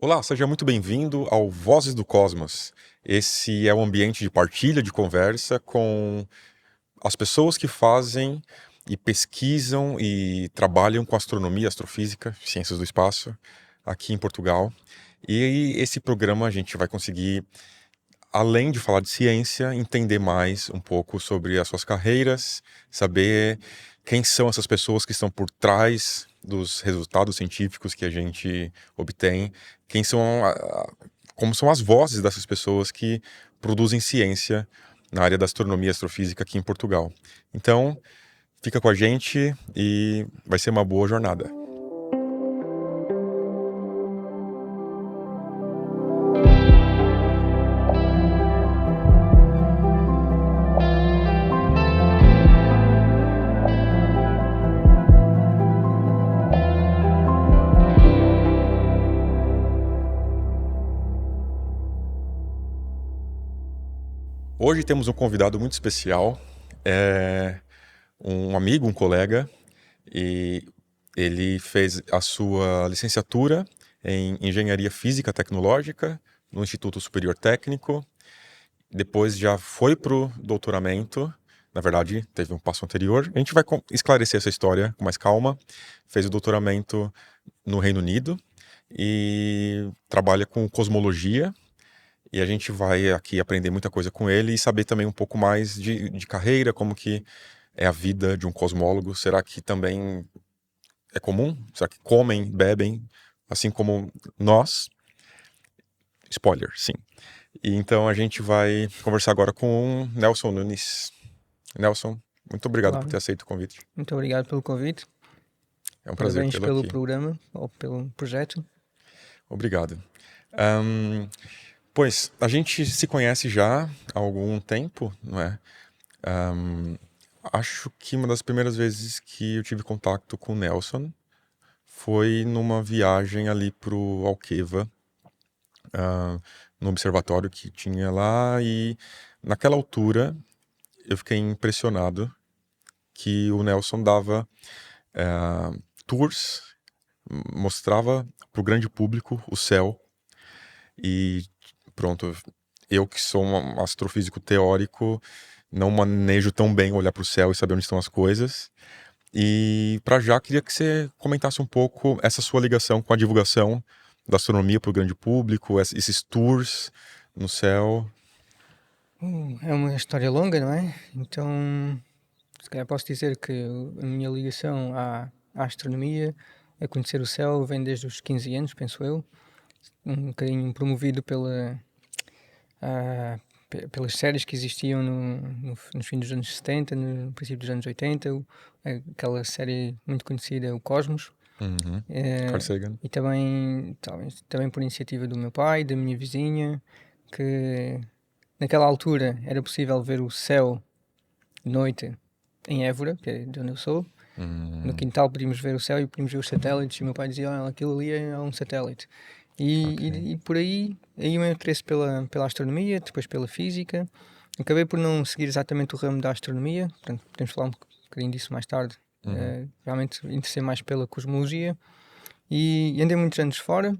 Olá, seja muito bem-vindo ao Vozes do Cosmos. Esse é um ambiente de partilha, de conversa com as pessoas que fazem e pesquisam e trabalham com astronomia, astrofísica, ciências do espaço, aqui em Portugal. E esse programa a gente vai conseguir, além de falar de ciência, entender mais um pouco sobre as suas carreiras, saber quem são essas pessoas que estão por trás dos resultados científicos que a gente obtém, quem são, como são as vozes dessas pessoas que produzem ciência na área da astronomia e astrofísica aqui em Portugal. Então, fica com a gente e vai ser uma boa jornada. Hoje temos um convidado muito especial, é um amigo, um colega, e ele fez a sua licenciatura em Engenharia Física Tecnológica no Instituto Superior Técnico. Depois já foi para o doutoramento. Na verdade, teve um passo anterior. A gente vai esclarecer essa história com mais calma. Fez o doutoramento no Reino Unido e trabalha com cosmologia. E a gente vai aqui aprender muita coisa com ele e saber também um pouco mais de carreira, como que é a vida de um cosmólogo. Será que também é comum? Será que comem, bebem, assim como nós? Spoiler, sim. E então a gente vai conversar agora com o Nelson Nunes. Nelson, muito obrigado por ter Claro, aceito o convite. muito obrigado pelo convite, É um prazer parabéns tê-lo pelo aqui. programa ou pelo projeto. Obrigado. Ahn, Pois, a gente se conhece já há algum tempo, não é? Ahm, Acho que uma das primeiras vezes que eu tive contato com o Nelson foi numa viagem ali pro Alqueva, no observatório que tinha lá, e naquela altura eu fiquei impressionado que o Nelson dava tours, mostrava para o grande público o céu e pronto. Eu que sou um astrofísico teórico, não manejo tão bem olhar para o céu e saber onde estão as coisas. E para já queria que você comentasse um pouco essa sua ligação com a divulgação da astronomia para o grande público, esses tours no céu. É uma história longa, não é? Então, se calhar posso dizer que a minha ligação à astronomia, a conhecer o céu, vem desde os 15 anos, penso eu. Um bocadinho promovido pelas séries que existiam nos fins dos anos 70, no princípio dos anos 80, aquela série muito conhecida, o Cosmos. Uhum. Carl Eh, Sagan. e também, talvez, também por iniciativa do meu pai, da minha vizinha, que naquela altura era possível ver o céu de noite em Évora, que é de onde eu sou. No Hum, quintal podíamos ver o céu e podíamos ver os satélites, e o meu pai dizia: "Olha, aquilo ali é um satélite." ok. E por aí o meu interesse pela astronomia, depois pela física. Acabei por não seguir exatamente o ramo da astronomia, portanto, podemos falar um bocadinho disso mais tarde. Uhum. Realmente interessei mais pela cosmologia e andei muitos anos fora.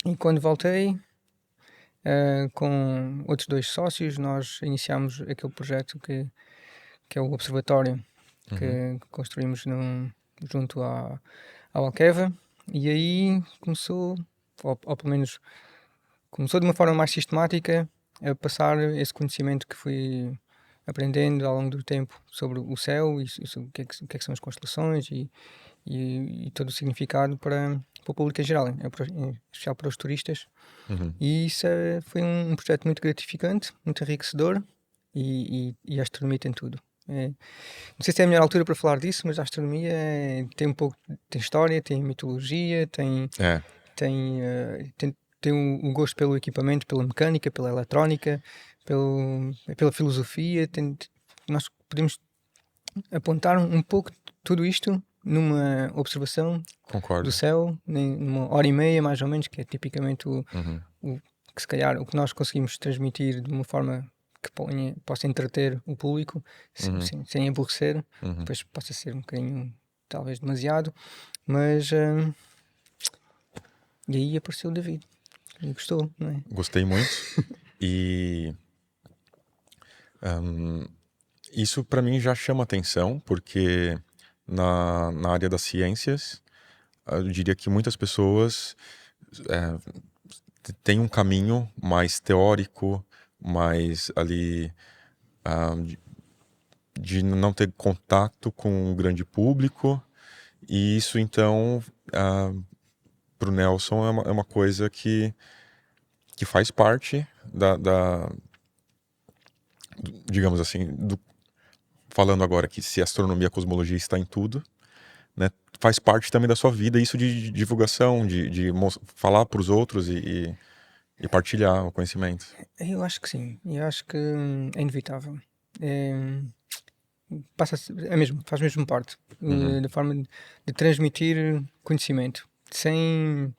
E quando voltei, com outros dois sócios, nós iniciámos aquele projeto que é o observatório Uhum. que construímos junto ao Alqueva. E aí começou, ou pelo menos começou de uma forma mais sistemática, a passar esse conhecimento que fui aprendendo ao longo do tempo sobre o céu e sobre o que é que são as constelações e todo o significado para o público em geral, em especial para os turistas. Uhum. E isso foi um projeto muito gratificante, muito enriquecedor e a astronomia tem tudo. Não sei se é a melhor altura para falar disso, mas a astronomia tem um pouco, tem história, tem mitologia, É, tem o gosto pelo equipamento, pela mecânica, pela eletrónica, pela filosofia. Nós podemos apontar um pouco de tudo isto numa observação do concordo. céu, numa hora e meia mais ou menos, que é tipicamente Uhum. o que se calhar o que nós conseguimos transmitir de uma forma que possa entreter o público Uhum. sem aborrecer. Uhum. Depois possa ser um bocadinho talvez demasiado, mas E aí apareceu o David. E gostou, não é? Gostei muito. E isso para mim já chama atenção, porque na área das ciências, eu diria que muitas pessoas têm um caminho mais teórico, mais ali de não ter contato com o grande público, e isso então para o Nelson é uma coisa que faz parte digamos assim, falando agora que se astronomia e cosmologia está em tudo, né, faz parte também da sua vida, isso de divulgação, de falar para os outros e partilhar o conhecimento. Eu acho que sim. Eu acho que é inevitável. É, passa é mesmo, faz mesmo parte da forma de transmitir conhecimento sem,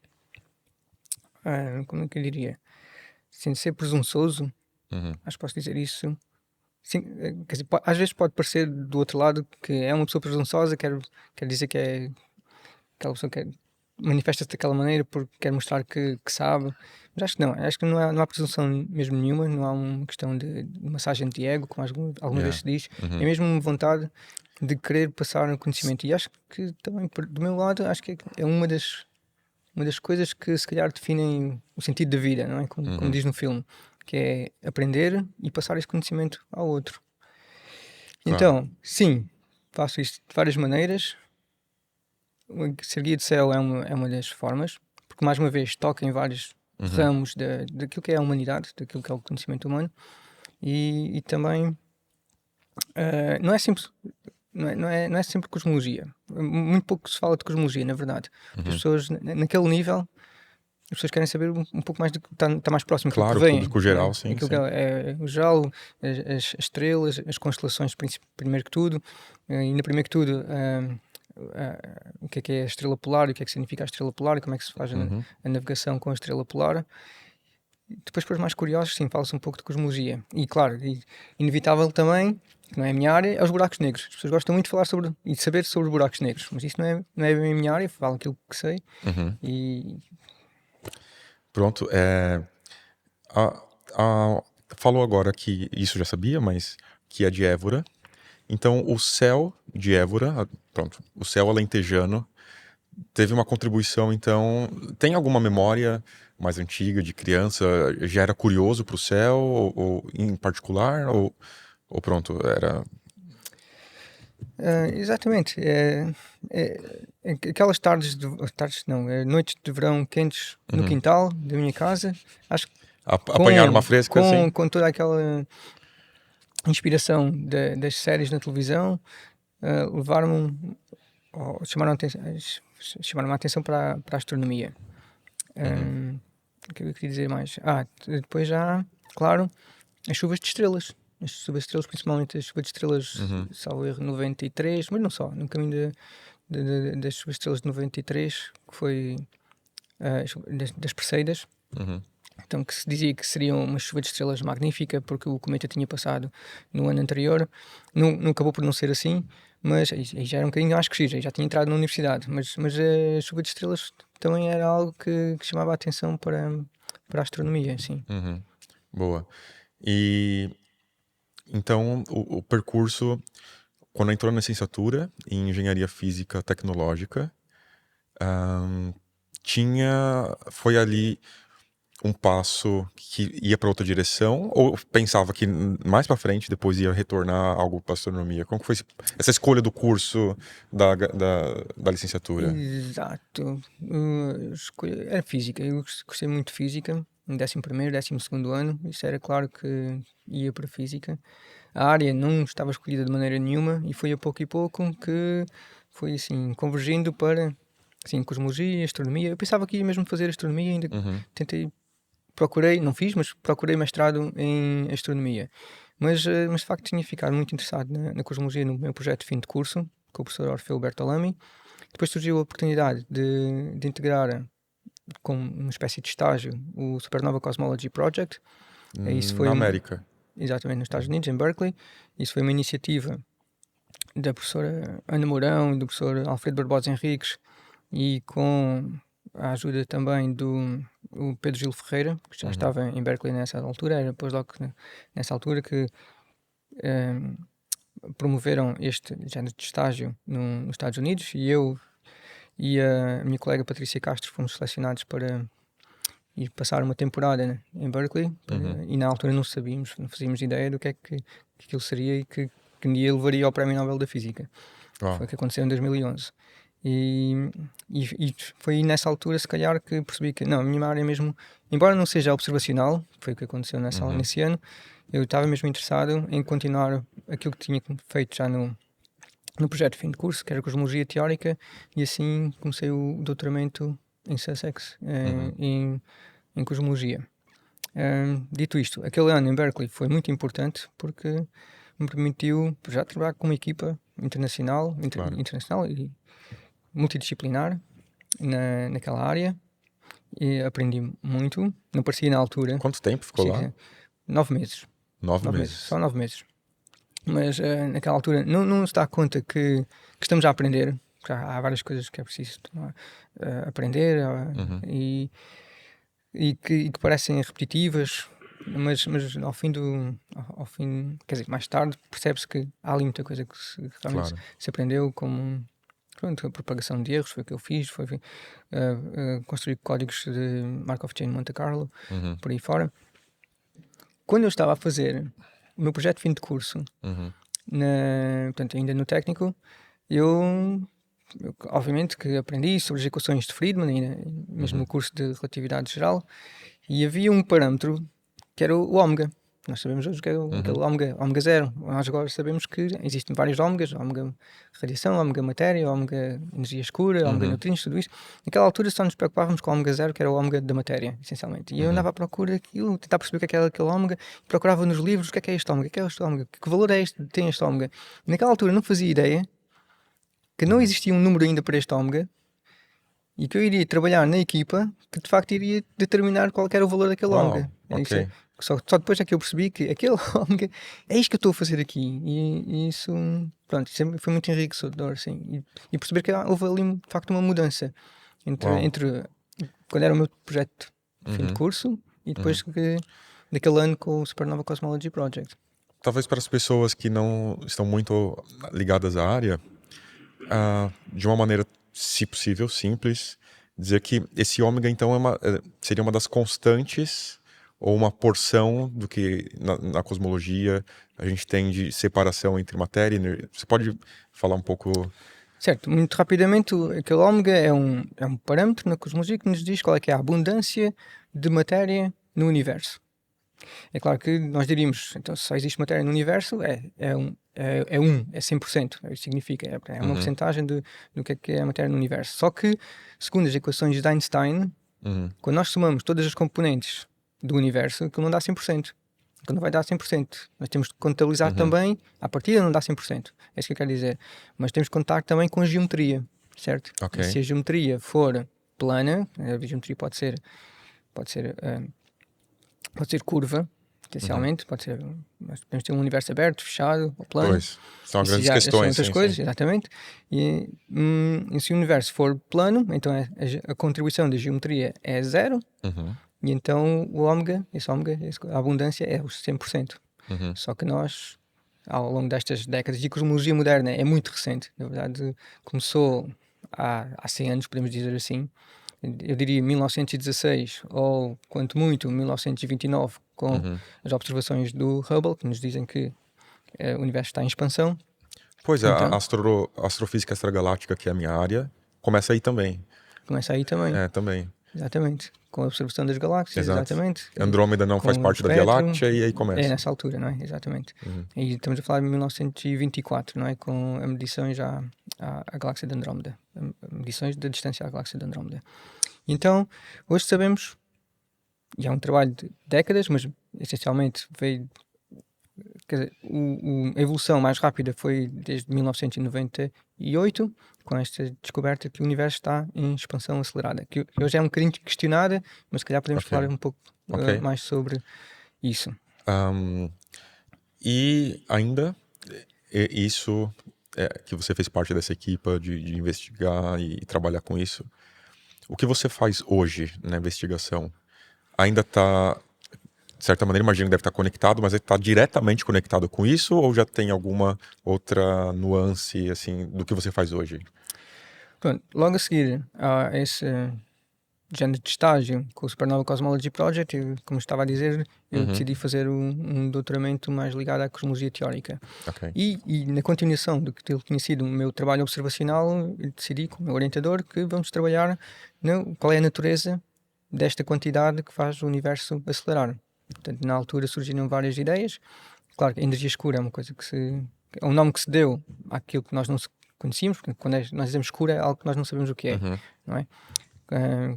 como é que eu diria? Sem ser presunçoso, acho que posso dizer isso. Sim, quer dizer, às vezes pode parecer do outro lado que é uma pessoa presunçosa, quer dizer que é aquela pessoa que manifesta-se daquela maneira porque quer mostrar que sabe. Mas acho que não há presunção mesmo nenhuma, não há uma questão de massagem de ego, como alguma vez Yeah. se diz. É mesmo uma vontade de querer passar o conhecimento. E acho que também, do meu lado, acho que é uma das coisas que se calhar definem o sentido da vida, não é? Como diz no filme, que é aprender e passar esse conhecimento ao outro. Claro. Então, sim, faço isto de várias maneiras. Ser guia de céu é uma das formas, porque mais uma vez toca em vários ramos daquilo que é a humanidade, daquilo que é o conhecimento humano, e também não é sempre. Não é sempre cosmologia. Muito pouco se fala de cosmologia, na verdade. Porque as pessoas, naquele nível, as pessoas querem saber um pouco mais do que está mais próximo, aquilo Claro, que o vem, público não geral, é? sim, Aquilo que sim. é o geral, as estrelas, as constelações, primeiro que tudo, ainda primeiro que tudo, o que é a estrela polar, o que é que significa a estrela polar, e como é que se faz a navegação com a estrela polar. Depois, para os mais curiosos, sim, fala-se um pouco de cosmologia. E, claro, inevitável também, que não é a minha área, é os buracos negros. As pessoas gostam muito de falar sobre e de saber sobre buracos negros, mas isso não é bem a minha área, falo aquilo que sei. E Pronto, a- falou agora que isso já sabia, mas que é de Évora. Então, o céu de Évora, pronto, o céu alentejano, teve uma contribuição, então, tem alguma memória mais antiga de criança? Já era curioso para o céu, ou em particular, ou pronto, era... exatamente. Aquelas tardes não, noites de verão quentes no quintal da minha casa, acho que Apanhar uma com, fresca, assim? com, com toda aquela inspiração das séries na televisão, levaram-me, chamaram a atenção para a astronomia. O que eu queria dizer mais? Depois já, claro, as chuvas de estrelas. As chuvas de estrelas, principalmente as chuvas de estrelas, salvo erro, 93, mas não só, no caminho das chuvas de estrelas de 93, que foi das Perseidas. Então, que se dizia que seria uma chuva de estrelas magnífica porque o cometa tinha passado no ano anterior. Não acabou por não ser assim, mas aí já era um bocadinho mais crescido, já tinha entrado na universidade. Mas a chuva de estrelas também era algo que chamava a atenção para a astronomia, sim. Boa. E então o percurso, quando entrou na licenciatura em Engenharia Física Tecnológica, foi ali um passo que ia para outra direção, ou pensava que mais para frente depois ia retornar algo para astronomia? Como que foi essa escolha do curso da licenciatura? Exato. Era física. Eu gostei muito de física. Em 11º, 12º ano, isso era claro que ia para física. A área não estava escolhida de maneira nenhuma e foi a pouco e pouco que foi assim, convergindo para assim, cosmologia, astronomia. Eu pensava que ia mesmo fazer astronomia, ainda tentei, procurei, não fiz, mas procurei mestrado em astronomia. Mas de facto tinha ficado muito interessado na cosmologia no meu projeto de fim de curso, com o professor Orfeu Bertolami. Depois surgiu a oportunidade de integrar com uma espécie de estágio o Supernova Cosmology Project. Isso Na foi América. exatamente nos Estados Unidos, em Berkeley. Isso foi uma iniciativa da professora Ana Mourão e do professor Alfredo Barbosa Henriques e com a ajuda também do o Pedro Gil Ferreira, que já estava em Berkeley nessa altura, era postdoc nessa altura que ehm, promoveram este género de estágio nos Estados Unidos, e eu e a minha colega Patrícia Castro fomos selecionados para ir passar uma temporada, né, em Berkeley, e na altura não sabíamos, não fazíamos ideia do que aquilo seria e que um dia levaria ao Prémio Nobel da Física. Uau. Foi o que aconteceu em 2011. E foi nessa altura, se calhar, que percebi que não, a minha área mesmo, embora não seja observacional, foi o que aconteceu nesse ano, eu estava mesmo interessado em continuar aquilo que tinha feito já no projeto de fim de curso, que era cosmologia teórica, e assim comecei o doutoramento em Sussex, em cosmologia. Dito isto, aquele ano em Berkeley foi muito importante porque me permitiu já trabalhar com uma equipa internacional, Claro. internacional e multidisciplinar naquela área, e aprendi muito. Não parecia na altura. Quanto tempo ficou lá? 9 meses. 9 9 meses. meses. Só 9 meses. Mas naquela altura não se dá conta que estamos a aprender. Já há várias coisas que é preciso aprender e que parecem repetitivas, mas ao fim, quer dizer, mais tarde percebe-se que há ali muita coisa que realmente Claro. se aprendeu, como pronto, a propagação de erros, foi o que eu fiz, foi construir códigos de Markov Chain Monte Carlo, por aí fora. Quando eu estava a fazer o meu projeto de fim de curso, portanto, ainda no técnico, eu obviamente que aprendi sobre as equações de Friedman, ainda, mesmo no curso de relatividade geral, e havia um parâmetro que era o ômega. Nós sabemos hoje que é aquele ômega zero. Nós agora sabemos que existem vários ômegas: ômega radiação, ômega matéria, ômega energia escura, ômega neutrinos, tudo isso. Naquela altura só nos preocupávamos com o ômega zero, que era o ômega da matéria, essencialmente. E eu andava à procura daquilo, tentar perceber o que era aquele ômega, procurava nos livros o que é este ômega, o que é este ômega, que valor é este, tem este ômega. E naquela altura não fazia ideia que não existia um número ainda para este ômega e que eu iria trabalhar na equipa que de facto iria determinar qual que era o valor daquele Uau, ômega. ok. Só depois é que eu percebi que aquele ômega é isto que eu estou a fazer aqui. E isso, pronto, isso foi muito enriquecedor, assim. E perceber que houve ali de facto uma mudança entre quando era o meu projeto de fim de curso e depois daquele ano com o Supernova Cosmology Project. Talvez para as pessoas que não estão muito ligadas à área, de uma maneira, se possível, simples, dizer que esse ômega, então, seria uma das constantes ou uma porção do que na cosmologia a gente tem de separação entre matéria e energia. Você pode falar um pouco... Certo, muito rapidamente, aquele ômega é um parâmetro na cosmologia que nos diz qual é que é a abundância de matéria no universo. É claro que nós diríamos, então, se só existe matéria no universo, é 100%. Isso significa, é uma porcentagem do que é a matéria no universo. Só que, segundo as equações de Einstein, quando nós somamos todas as componentes do universo, aquilo não dá 100%. Aquilo não vai dar 100%. Nós temos de contabilizar também, à partida não dá 100%. É isso que eu quero dizer. Mas temos de contar também com a geometria, certo? Ok. E se a geometria for plana, a geometria pode ser curva, potencialmente, pode ser, nós podemos ter um universo aberto, fechado, ou plano. Pois, são Isso grandes já são questões, outras sim, coisas, sim. exatamente. E se o universo for plano, então a contribuição da geometria é zero, e então a abundância é os 100%. Só que nós, ao longo destas décadas, e a cosmologia moderna é muito recente, na verdade começou há 100 anos, podemos dizer assim. Eu diria 1916 ou, quanto muito, 1929, com as observações do Hubble, que nos dizem que o universo está em expansão. Pois, Então, a astrofísica extragaláctica, que é a minha área, começa aí também. começa aí também. Também. Exatamente. Com a observação das galáxias, Exato. exatamente. Andrômeda não Com faz o parte da Via espectro. Láctea e aí É começa. nessa altura, não é? Exatamente. E estamos a falar de 1924, não é? Com a medições à galáxia de Andrómeda. Medições da distância à galáxia de Andrómeda. Então, hoje sabemos, e é um trabalho de décadas, mas essencialmente veio... Quer dizer, a evolução mais rápida foi desde 1998, com esta descoberta que o universo está em expansão acelerada, que hoje é um bocadinho questionada, mas se calhar podemos Ok. falar um pouco Ok. mais sobre isso. E ainda, isso, que você fez parte dessa equipa de investigar e trabalhar com isso, O que você faz hoje na investigação ainda está, de certa maneira, imagino que deve estar conectado, mas ele está diretamente conectado com isso ou já tem alguma outra nuance assim do que você faz hoje? Pronto, logo a seguir a esse género de estágio com o Supernova Cosmology Project, como estava a dizer, eu Uhum, decidi fazer um doutoramento mais ligado à cosmologia teórica. ok. E na continuação do que tinha sido o meu trabalho observacional, eu decidi com o meu orientador que vamos trabalhar qual é a natureza desta quantidade que faz o universo acelerar. Portanto, na altura surgiram várias ideias. Claro que a energia escura é uma coisa é um nome que se deu àquilo que nós não conhecíamos, porque quando nós dizemos escura é algo que nós não sabemos o que é, Uhum, não é? Ah,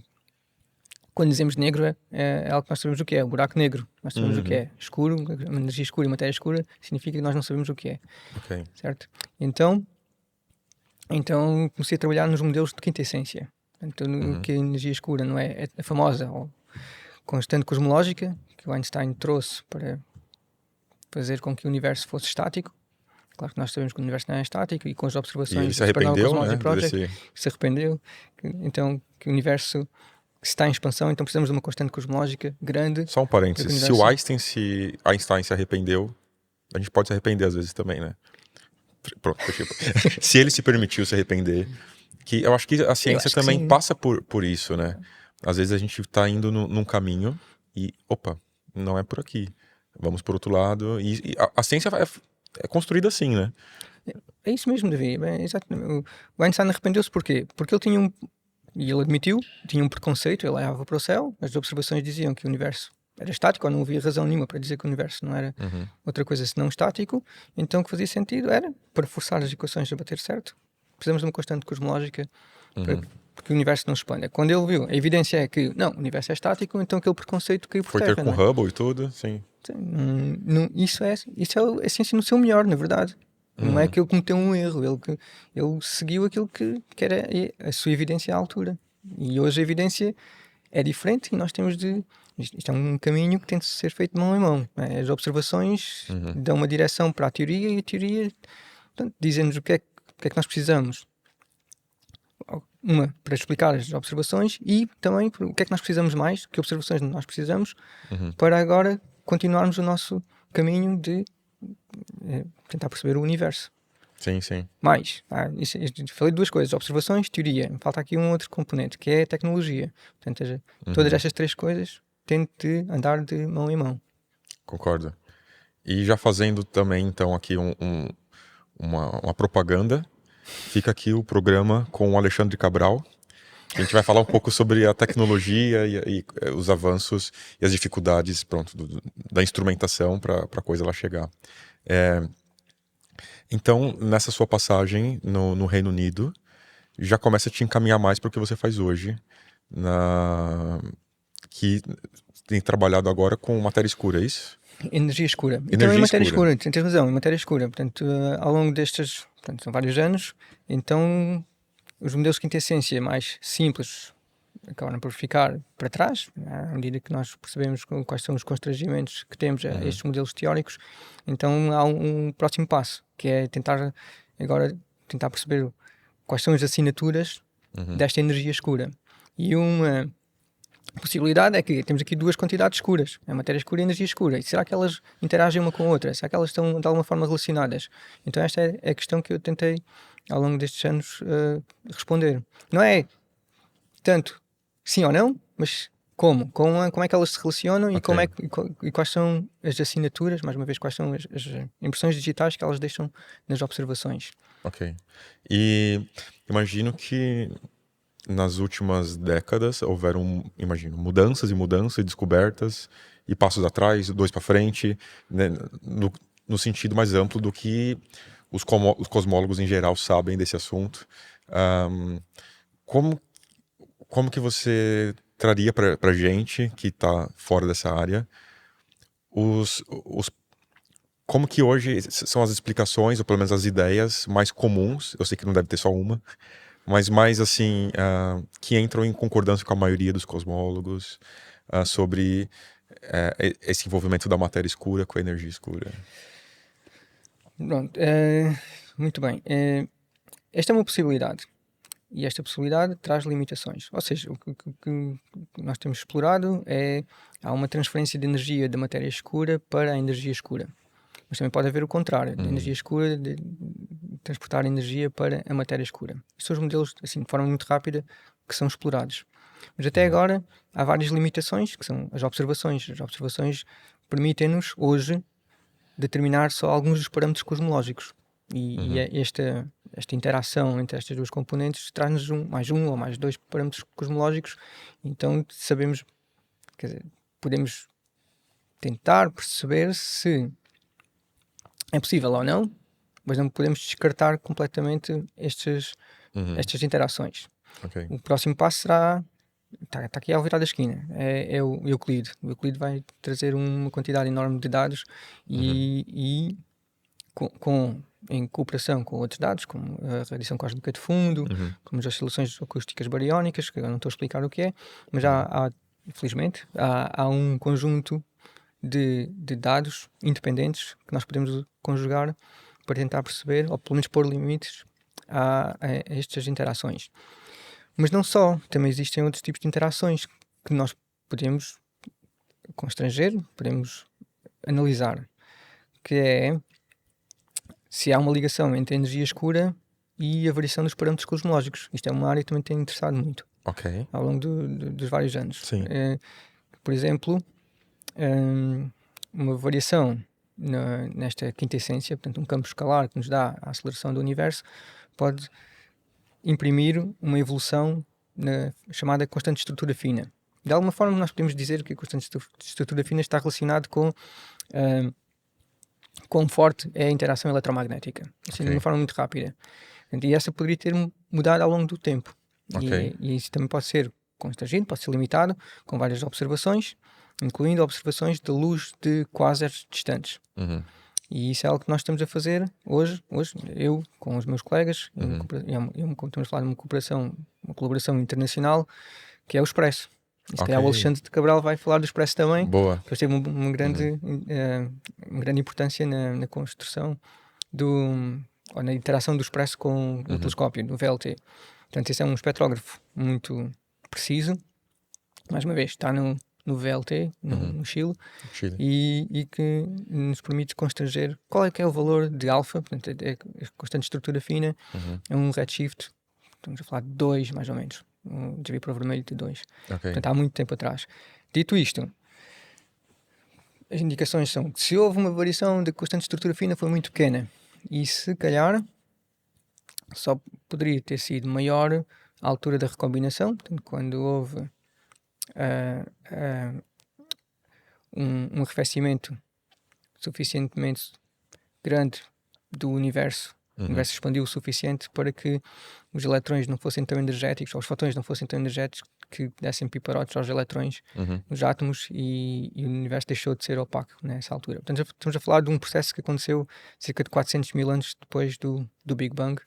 quando dizemos negro é algo que nós sabemos o que é, o buraco negro, nós sabemos o que uhum, é. Escuro, uma energia escura e matéria escura significa que nós não sabemos o que é, ok. certo? Então comecei a trabalhar nos modelos de quinta essência. Então, Uhum, que a energia escura não é a famosa ou constante cosmológica que o Einstein trouxe para fazer com que o universo fosse estático. Claro que nós sabemos que o universo não é estático e com as e ele observações se do Supernova arrependeu, Cosmology né, Project desse... se arrependeu. Então, que o universo está em expansão, então precisamos de uma constante cosmológica grande Só um para que parênteses, o se o universo. Einstein se arrependeu, a gente pode se arrepender às vezes também, né? Pronto, tipo, se ele se permitiu se arrepender, que eu acho que a Eu ciência acho que também sim. passa por isso, né? Às vezes a gente tá indo num caminho e, opa, não é por aqui. Vamos por outro lado. E a ciência é construída assim, né? É isso mesmo, Davi. É exatamente. O Einstein arrependeu-se porquê? Porque ele tinha e ele admitiu, tinha um preconceito, ele olhava para o céu, as observações diziam que o universo era estático, ou não havia razão nenhuma para dizer que o universo não era Uhum, outra coisa senão estático, então o que fazia sentido era, para forçar as equações a bater certo, precisamos de uma constante cosmológica para uhum. que o universo não se expanda. Quando ele viu, a evidência é que, não, o universo é estático, então aquele preconceito caiu por Foi ter terra, com não é? Hubble e tudo, sim. Isso é a ciência no seu melhor, na verdade. Não é Uhum, que ele cometeu um erro, ele seguiu aquilo que era a sua evidência à altura. E hoje a evidência é diferente e nós temos de. Isto é um caminho que tem de ser feito de mão em mão, não é? As observações uhum. dão uma direção para a teoria e a teoria, portanto, dizem-nos o que é que nós precisamos. Uma, para explicar as observações e também o que é que nós precisamos mais, que observações nós precisamos Uhum. para agora continuarmos o nosso caminho de tentar perceber o universo. Sim, sim. Mais, falei de duas coisas, observações, teoria. Falta aqui um outro componente, que é a tecnologia. Portanto, todas Uhum. estas três coisas têm de andar de mão em mão. Concordo. E já fazendo também, então, aqui uma propaganda, fica aqui o programa com o Alexandre Cabral, que a gente vai falar um pouco sobre a tecnologia e os avanços e as dificuldades, pronto, da instrumentação para a coisa lá chegar. Então, nessa sua passagem no Reino Unido, já começa a te encaminhar mais para o que você faz hoje, que tem trabalhado agora com matéria escura, é isso? Energia escura. E também Energia matéria escura. escura, tens razão, em matéria escura. Portanto, ao longo destes, portanto, são vários anos, então os modelos de quinta essência mais simples acabaram por ficar para trás, à medida que nós percebemos quais são os constrangimentos que temos a Uhum, estes modelos teóricos. Então há um próximo passo, que é tentar perceber quais são as assinaturas uhum. desta energia escura. E uma possibilidade é que temos aqui duas quantidades escuras, a matéria escura e a energia escura. E será que elas interagem uma com a outra? Será que elas estão de alguma forma relacionadas? Então esta é a questão que eu tentei ao longo destes anos responder. Não é tanto sim ou não, mas como é que elas se relacionam e, Ok, e quais são as assinaturas, mais uma vez, quais são as impressões digitais que elas deixam nas observações. ok. E imagino que nas últimas décadas houveram, imagino, mudanças e mudanças, descobertas e passos atrás, dois para frente, né, no sentido mais amplo do que os cosmólogos em geral sabem desse assunto. Ahm, como, como que você traria para gente que está fora dessa área os como que hoje são as explicações, ou pelo menos as ideias mais comuns, eu sei que não deve ter só uma, mas mais assim, que entram em concordância com a maioria dos cosmólogos sobre esse envolvimento da matéria escura com a energia escura. Pronto, muito bem. Esta é uma possibilidade. e esta possibilidade traz limitações. Ou seja, o que nós temos explorado há uma transferência de energia da matéria escura para a energia escura. Mas também pode haver o contrário, da energia escura, de transportar energia para a matéria escura. Estes são os modelos, assim, de forma muito rápida, que são explorados. Mas até agora há várias limitações, que são as observações. As observações permitem-nos, hoje, determinar só alguns dos parâmetros cosmológicos. E esta interação entre estas duas componentes traz-nos mais um ou mais dois parâmetros cosmológicos. Então sabemos, quer dizer, podemos tentar perceber se é possível ou não, mas não podemos descartar completamente estas interações. Ok. O próximo passo será, está aqui ao virar da esquina, é o Euclide. O Euclide vai trazer uma quantidade enorme de dados e em cooperação com outros dados, como a radiação cósmica de fundo, como as oscilações acústicas bariónicas, que agora não estou a explicar o que é, mas infelizmente, há um conjunto de dados independentes que nós podemos conjugar para tentar perceber, ou pelo menos pôr limites a estas interações. Mas não só, também existem outros tipos de interações que nós podemos, com o estrangeiro, podemos analisar, que é se há uma ligação entre a energia escura e a variação dos parâmetros cosmológicos. Isto é uma área que também tem interessado muito ao longo dos vários anos. Sim. Por exemplo, uma variação nesta quinta essência, portanto um campo escalar que nos dá a aceleração do universo, pode imprimir uma evolução na chamada constante de estrutura fina. De alguma forma nós podemos dizer que a constante de estrutura fina está relacionado com quão forte é a interação eletromagnética, assim, de uma forma muito rápida. E essa poderia ter mudado ao longo do tempo. E isso também pode ser constrangido, pode ser limitado com várias observações, incluindo observações de luz de quásares distantes. E isso é algo que nós estamos a fazer hoje eu com os meus colegas, estamos a falar de uma colaboração internacional, que é o Expresso. E se calhar o Alexandre de Cabral vai falar do Expresso também. Boa. Que teve uma grande importância na construção ou na interação do Expresso com o telescópio, do VLT. Portanto, esse é um espectrógrafo muito preciso. Mais uma vez, está no VLT, no Chile. E que nos permite constranger qual é que é o valor de alfa, portanto, é constante estrutura fina, é um redshift, estamos a falar de 2 mais ou menos, já vi para o vermelho de 2. Portanto, há muito tempo atrás. Dito isto, as indicações são que se houve uma variação de constante estrutura fina foi muito pequena, e se calhar só poderia ter sido maior a altura da recombinação, portanto, quando houve um arrefecimento suficientemente grande do universo. O universo expandiu o suficiente para que os eletrões não fossem tão energéticos, ou os fotões não fossem tão energéticos, que dessem piparotes aos eletrões nos átomos, e o universo deixou de ser opaco nessa altura. Portanto, estamos a falar de um processo que aconteceu cerca de 400 mil anos depois do Big Bang.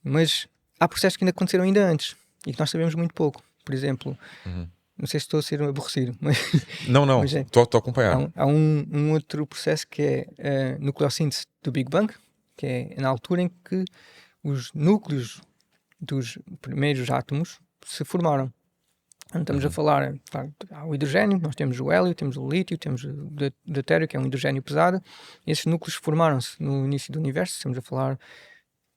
Mas há processos que ainda aconteceram ainda antes e que nós sabemos muito pouco. Por exemplo, não sei se estou a ser aborrecido, mas... Não, estou a acompanhar. Há um outro processo que é a nucleossíntese do Big Bang, que é na altura em que os núcleos dos primeiros átomos se formaram. Estamos a falar, há o hidrogênio, nós temos o hélio, temos o lítio, temos o deutério, que é um hidrogênio pesado. Esses núcleos formaram-se no início do universo, estamos a falar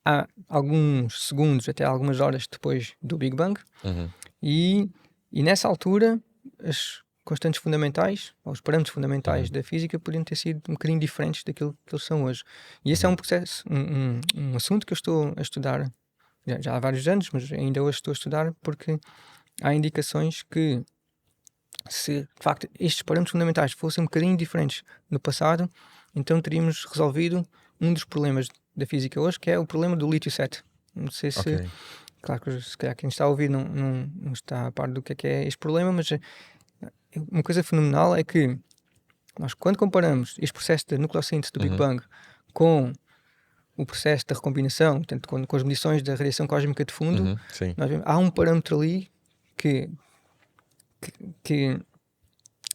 há alguns segundos até algumas horas depois do Big Bang. E nessa altura, as constantes fundamentais, ou os parâmetros fundamentais da física podiam ter sido um bocadinho diferentes daquilo que eles são hoje. E esse é um processo, um assunto que eu estou a estudar já há vários anos, mas ainda hoje estou a estudar porque há indicações que, se de facto estes parâmetros fundamentais fossem um bocadinho diferentes no passado, então teríamos resolvido um dos problemas da física hoje, que é o problema do lítio-7. Não sei se... Claro que se calhar quem está a ouvir não está a par do que é este problema, mas uma coisa fenomenal é que nós, quando comparamos este processo da nucleossíntese do Big Bang com o processo da recombinação, portanto, com as medições da radiação cósmica de fundo, nós vemos, há um parâmetro ali que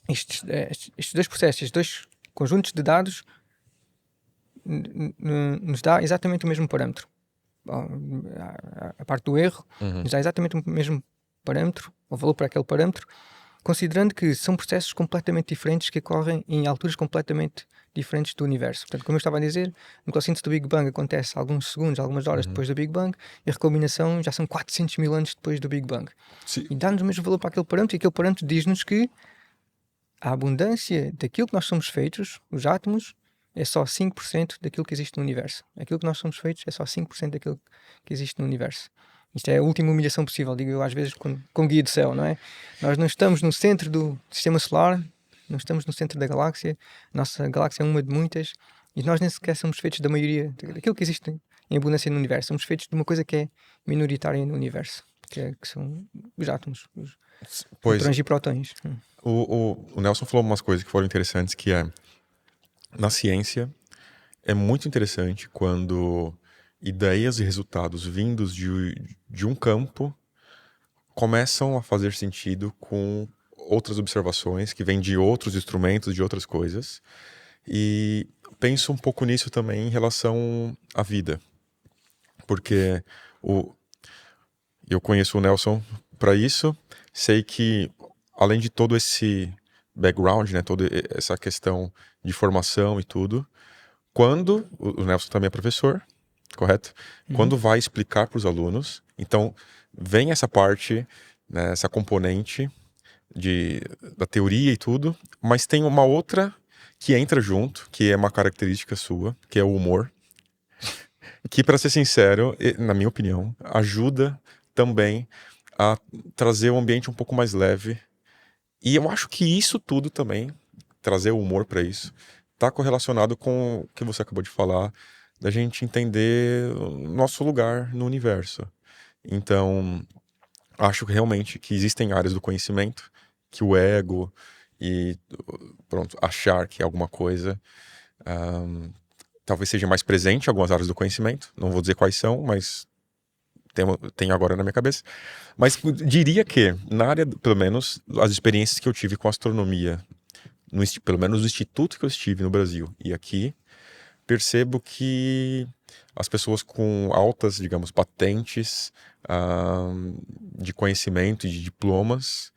estes dois processos, estes dois conjuntos de dados nos dá exatamente o mesmo parâmetro. a parte do erro, Uhum. nos dá exatamente o mesmo parâmetro, ou valor para aquele parâmetro, considerando que são processos completamente diferentes que ocorrem em alturas completamente diferentes do universo. Portanto, como eu estava a dizer, a nucleossíntese do Big Bang acontece alguns segundos, algumas horas Uhum. depois do Big Bang, e a recombinação já são 400 mil anos depois do Big Bang. Se- E dá-nos o mesmo valor para aquele parâmetro, e aquele parâmetro diz-nos que a abundância daquilo que nós somos feitos, os átomos, é só 5% daquilo que existe no universo. Aquilo que nós somos feitos é só 5% daquilo que existe no universo. Isto é a última humilhação possível, digo eu às vezes com guia de céu, não é? Nós não estamos no centro do sistema solar, não estamos no centro da galáxia, a nossa galáxia é uma de muitas, e nós nem sequer somos feitos da maioria daquilo que existe em abundância no universo. Somos feitos de uma coisa que é minoritária no universo, que são os átomos, os Pois, neutrões e prótons. o Nelson falou umas coisas que foram interessantes, que é, na ciência, é muito interessante quando ideias e resultados vindos de um campo começam a fazer sentido com outras observações que vêm de outros instrumentos, de outras coisas. E penso um pouco nisso também em relação à vida, porque o, eu conheço o Nelson para isso, sei que além de todo esse background, né, toda essa questão de formação e tudo, quando o Nelson também é professor, correto? Uhum. Quando vai explicar para os alunos, então vem essa parte, né, essa componente da teoria e tudo, mas tem uma outra que entra junto, que é uma característica sua, que é o humor, que, para ser sincero, na minha opinião, ajuda também a trazer um ambiente um pouco mais leve. E eu acho que isso tudo também, trazer o humor para isso, está correlacionado com o que você acabou de falar, da gente entender o nosso lugar no universo. Então, acho realmente que existem áreas do conhecimento que o ego e, pronto, achar que é alguma coisa, talvez seja mais presente em algumas áreas do conhecimento. Não vou dizer quais são, mas tenho agora na minha cabeça. Mas diria que, na área, pelo menos, as experiências que eu tive com astronomia, pelo menos no instituto que eu estive no Brasil e aqui, percebo que as pessoas com altas, digamos, patentes de conhecimento e de diplomas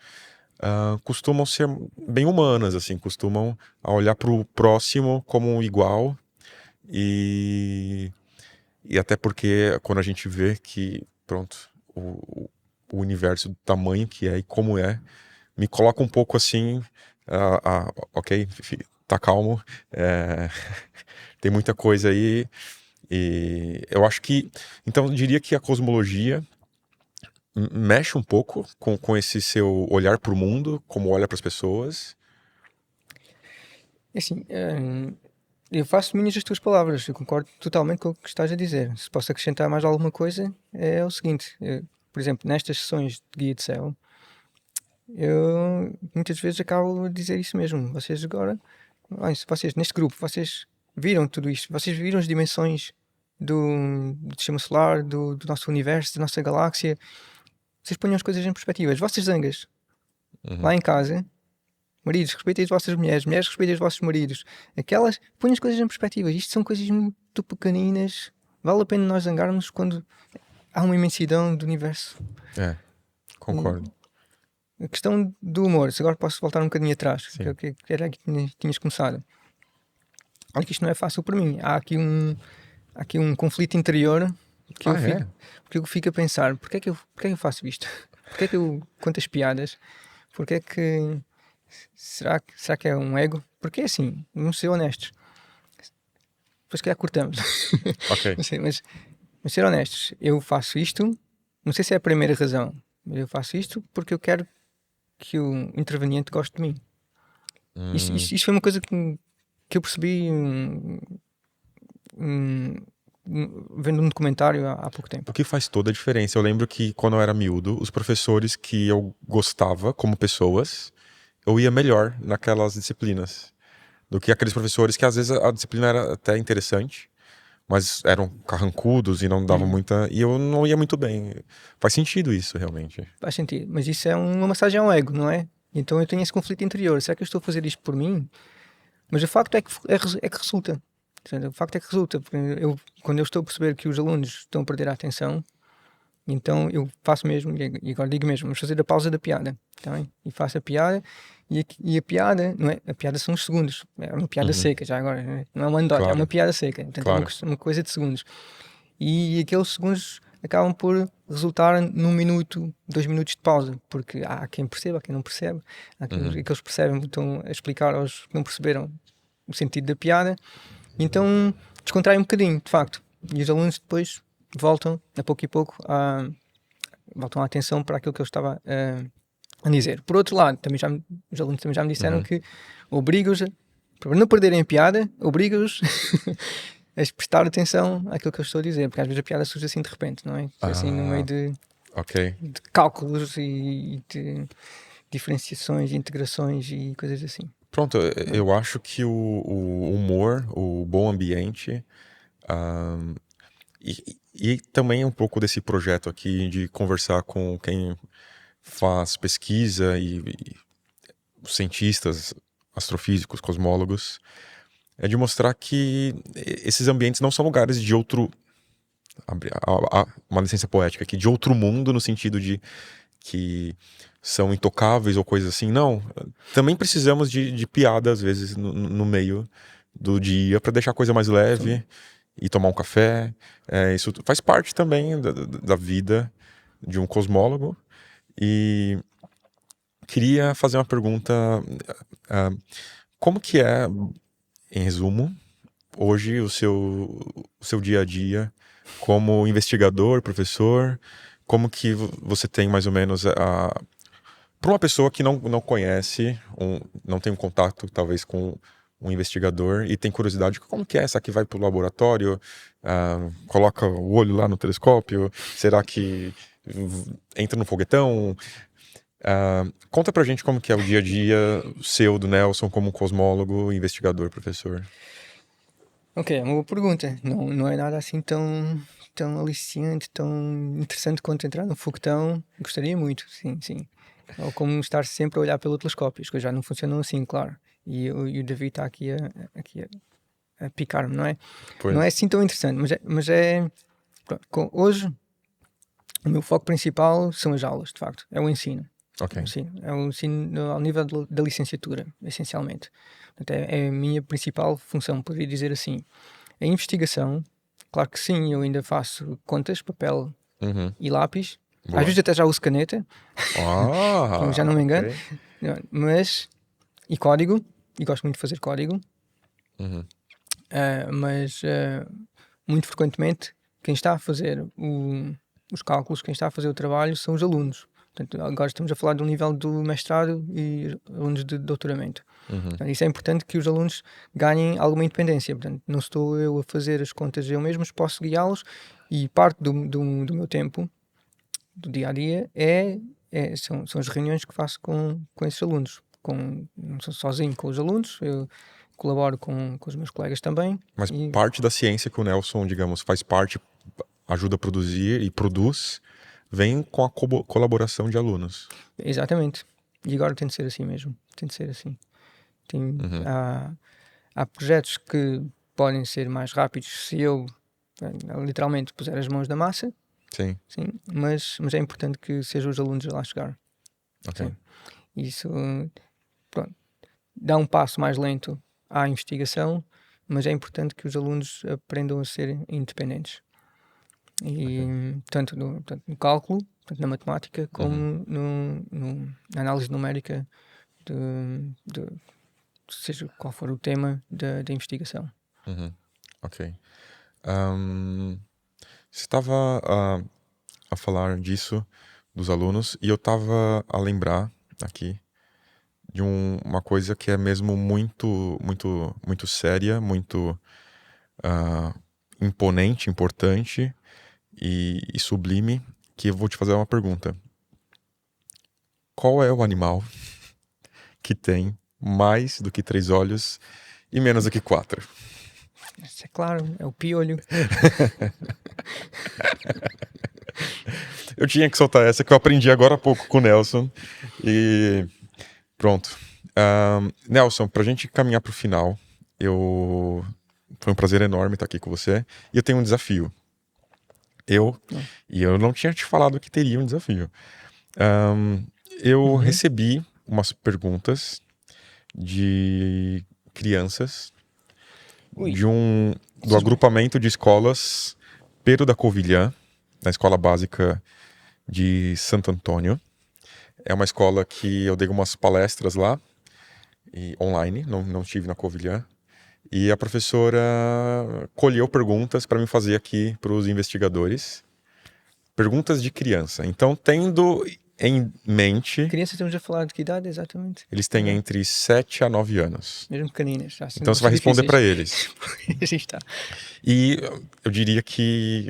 costumam ser bem humanas, assim, costumam olhar para o próximo como um igual e, e até porque quando a gente vê que, pronto, o universo do tamanho que é e como é, me coloca um pouco assim, ok, tá calmo, é, tem muita coisa aí, e eu acho que, então eu diria que a cosmologia mexe um pouco com esse seu olhar para o mundo, como olha para as pessoas. É assim, eu faço minhas as tuas palavras, eu concordo totalmente com o que estás a dizer. Se posso acrescentar mais alguma coisa, é o seguinte: por exemplo, nestas sessões de guia de céu, eu muitas vezes acabo a dizer isso mesmo. Vocês agora, olhem, se vocês neste grupo, vocês viram tudo isto, vocês viram as dimensões do sistema solar, do nosso universo, da nossa galáxia, vocês ponham as coisas em perspectiva. As vossas zangas Uhum. lá em casa, maridos, respeitem as vossas mulheres, mulheres, respeitem os vossos maridos. Aquelas, ponham as coisas em perspectiva. Isto são coisas muito pequeninas. Vale a pena nós zangarmos quando há uma imensidão do universo. É, E concordo. a questão do humor, se agora posso voltar um bocadinho atrás, Sim. que era que tinhas começado. Olha que isto não é fácil para mim. Há aqui um conflito interior que eu fico, É? porque eu fico a pensar, porque é que eu faço isto? Porque é que eu conto as piadas? Porque é que será que é um ego? Porque é assim, vamos ser honestos. Depois se calhar cortamos. Ok. Não sei, mas ser honestos, eu faço isto, não sei se é a primeira razão, mas eu faço isto porque eu quero que o interveniente goste de mim. Isto foi uma coisa que eu percebi vendo um documentário há pouco O tempo. que faz toda a diferença. Eu lembro que quando eu era miúdo, os professores que eu gostava como pessoas, eu ia melhor naquelas disciplinas do que aqueles professores que às vezes a disciplina era até interessante, mas eram carrancudos e não davam Uhum. muita. E eu não ia muito bem. Faz sentido isso, realmente. Faz sentido, mas isso é uma massagem ao ego, não é? Então eu tenho esse conflito interior. Será que eu estou a fazer isto por mim? Mas o facto é que, é que resulta. Portanto, o facto é que resulta, porque quando eu estou a perceber que os alunos estão a perder a atenção, então eu faço mesmo, e agora digo mesmo, vamos fazer a pausa da piada, tá bem? E faço a piada, e a piada, não é? A piada são os segundos, é uma piada Uhum. seca já agora, não é uma anedota, é Claro, uma piada seca, portanto é claro. uma coisa de segundos. E aqueles segundos acabam por resultar num minuto, 2 minutos de pausa, porque há quem perceba, há quem não percebe, há quem, Uhum. aqueles que percebem estão a explicar aos que não perceberam o sentido da piada, então descontrai um bocadinho, de facto, e os alunos depois voltam, a pouco e pouco, voltam a atenção para aquilo que eu estava a dizer. Por outro lado, os alunos também já me disseram Uhum. que obrigo-os, para não perderem a piada, obrigo-os a prestar atenção àquilo que eu estou a dizer, porque às vezes a piada surge assim de repente, não é? Assim no meio Ok. de cálculos e de diferenciações, integrações e coisas assim. Pronto, eu acho que o humor, o bom ambiente, ah, e também um pouco desse projeto aqui de conversar com quem faz pesquisa e os cientistas, astrofísicos, cosmólogos, é de mostrar que esses ambientes não são lugares de outro, uma licença poética aqui, de outro mundo, no sentido de que são intocáveis ou coisas assim. Não, também precisamos de piada, às vezes, no meio do dia, para deixar a coisa mais leve e tomar um café. Isso faz parte também da vida de um cosmólogo. E queria fazer uma pergunta: como que é, em resumo, hoje o seu dia a dia como investigador, professor? Como que você tem mais ou menos para uma pessoa que não conhece, não tem um contato talvez com um investigador e tem curiosidade, como que é essa que vai para o laboratório, coloca o olho lá no telescópio, será que entra no foguetão? Conta pra gente como que é o dia a dia seu, do Nelson, como cosmólogo, investigador, professor. Ok, é uma boa pergunta. Não é nada assim tão aliciante, tão interessante quanto entrar no foguetão. Gostaria muito, sim, sim. Ou como estar sempre a olhar pelo telescópio. As coisas já não funcionam assim, claro. E o David está aqui a picar-me, não é? Não é Pois. assim tão interessante, pronto, hoje o meu foco principal são as aulas, de facto. É o ensino. Ok. É o ensino ao nível da licenciatura, essencialmente. Portanto, é a minha principal função, poderia dizer assim. A investigação, claro que sim, eu ainda faço contas, papel Uhum. e lápis. Às Boa. vezes até já uso caneta, já não me engano. Ok. Mas, e código, e gosto muito de fazer código. Uhum. Mas muito frequentemente quem está a fazer os cálculos, quem está a fazer o trabalho são os alunos. Portanto, agora estamos a falar do nível do mestrado e alunos de doutoramento. Uhum. Portanto, isso é importante que os alunos ganhem alguma independência. Portanto, não estou eu a fazer as contas eu mesmo, posso guiá-los e parte do meu tempo, do dia a dia, são as reuniões que faço com esses alunos. Não sou sozinho com os alunos, eu colaboro com os meus colegas também. Mas E, parte da ciência que o Nelson, digamos, faz parte, ajuda a produzir e produz, vem com a colaboração de alunos. exatamente. E agora tem de ser assim mesmo. Tem de ser assim. Tem, Uhum. há projetos que podem ser mais rápidos se eu literalmente puser as mãos na massa, Sim. sim, mas é importante que sejam os alunos a lá chegar. Ok. Sim. Isso, pronto, dá um passo mais lento à investigação, mas é importante que os alunos aprendam a ser independentes. E tanto no cálculo, tanto na matemática, como Uhum. na análise numérica de seja qual for o tema da investigação. Uhum. Ok. Você estava a falar disso, dos alunos, e eu estava a lembrar aqui de uma coisa que é mesmo muito, muito, muito séria, muito imponente, importante e sublime, que eu vou te fazer uma pergunta. Qual é o animal que tem mais do que 3 olhos e menos do que 4? Isso é claro, é o piolho. Eu tinha que soltar essa que eu aprendi agora há pouco com o Nelson. E pronto. Nelson, pra gente caminhar pro final, eu Foi um prazer enorme estar aqui com você. E eu tenho um desafio. E eu não tinha te falado que teria um desafio. Eu recebi umas perguntas de crianças Ui. do agrupamento de escolas Pedro da Covilhã, na escola básica de Santo Antônio. É uma escola que eu dei umas palestras lá, online, não estive na Covilhã. E a professora colheu perguntas para me fazer aqui para os investigadores. Perguntas de criança. Então, tendo em mente... Crianças, estamos a falar de que idade exatamente? Eles têm entre 7 a 9 anos. Mesmo pequeninas. Assim, Então você vai responder para eles. Aí está. E eu diria que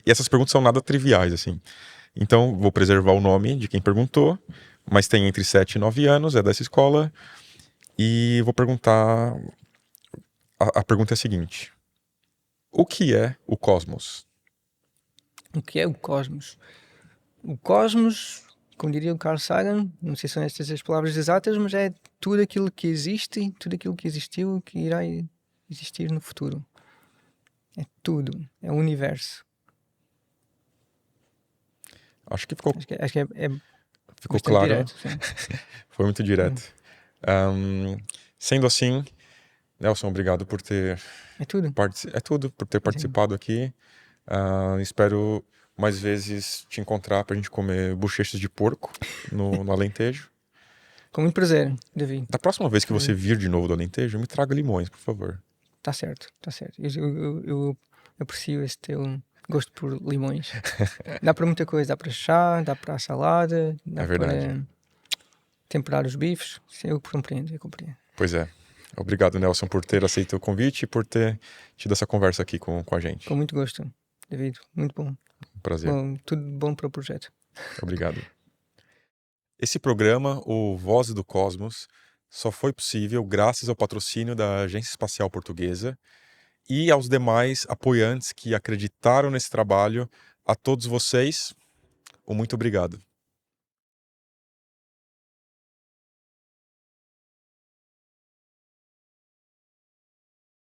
e essas perguntas são nada triviais, assim. Então, vou preservar o nome de quem perguntou, mas tem entre 7 e 9 anos, é dessa escola. E vou perguntar... A pergunta é a seguinte. O que é o cosmos? O que é o cosmos? O cosmos, como diria o Carl Sagan, não sei se são estas as palavras exatas, mas é tudo aquilo que existe, tudo aquilo que existiu, que irá existir no futuro. É tudo. É o universo. Acho que ficou ficou claro. Direto, Foi muito direto. Sendo assim, Nelson, obrigado por ter... É tudo. É tudo, por ter participado aqui. Espero mais vezes te encontrar pra gente comer bochechas de porco no Alentejo. Com muito prazer, David. Da próxima vez que você vir de novo do Alentejo, me traga limões, por favor. Tá certo, tá certo. Eu aprecio esse teu gosto por limões. Dá para muita coisa, dá para chá, dá para salada, dá para temperar os bifes. Isso eu compreendo. Pois é. Obrigado, Nelson, por ter aceito o convite e por ter tido essa conversa aqui com a gente. Com muito gosto, David. Muito bom. Prazer. Tudo bom para o projeto. Obrigado. Esse programa, o Vozes do Cosmos, só foi possível graças ao patrocínio da Agência Espacial Portuguesa e aos demais apoiantes que acreditaram nesse trabalho. A todos vocês, muito obrigado.